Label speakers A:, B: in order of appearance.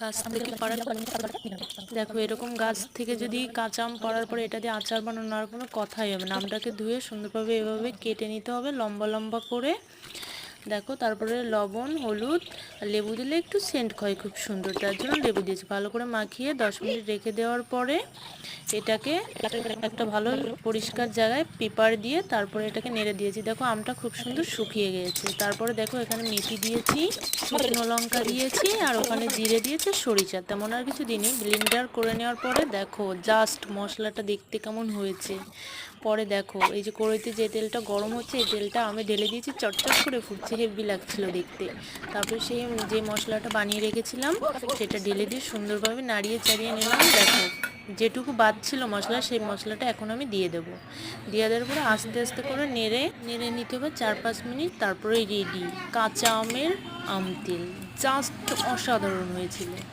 A: গাছ থেকে পাড়া। দেখো এরকম গাছ থেকে যদি কাঁচা আম পাড়ার পরে এটা দিয়ে আচার বানানো আর কোনো কথাই হবে না। আমটাকে ধুয়ে সুন্দরভাবে এভাবে কেটে নিতে হবে লম্বা লম্বা করে। দেখো তারপরে লবণ, হলুদ আর লেবু দিলে একটু সেন্ট হয় খুব সুন্দর, তার জন্য লেবু দিয়েছি। ভালো করে মাখিয়ে 10 মিনিট রেখে দেওয়ার পরে এটাকে একটা ভালো পরিষ্কার জায়গায় পেপার দিয়ে তারপরে এটাকে নেড়ে দিয়েছি। দেখো আমটা খুব সুন্দর শুকিয়ে গিয়েছে। তারপরে দেখো এখানে মেথি দিয়েছি, শুকনো লঙ্কা দিয়েছি, আর ওখানে জিরে দিয়েছে, সরিষা, তেমন আর কিছু দিইনি। ব্লেন্ডার করে নেওয়ার পরে দেখো জাস্ট মশলাটা দেখতে কেমন হয়েছে। পরে দেখো এই যে কড়াইতে যে তেলটা গরম হচ্ছে, এই তেলটা আমি ঢেলে দিয়েছি, চটচট করে ফুটছে, হেভি লাগছিল দেখতে। তারপরে সেই যে মশলাটা বানিয়ে রেখেছিলাম সেটা ঢেলে দিয়ে সুন্দরভাবে নাড়িয়ে চাড়িয়ে নিলাম। দেখো যেটুকু বাদ ছিল মশলা, সেই মশলাটা এখন আমি দিয়ে দেবো। দিয়ে দেওয়ার পরে আস্তে আস্তে করে নেড়ে নেড়ে নিতে হবে 4-5 মিনিট। তারপরে রেডি কাঁচা আমের আম তেল। জাস্ট অসাধারণ হয়েছিল।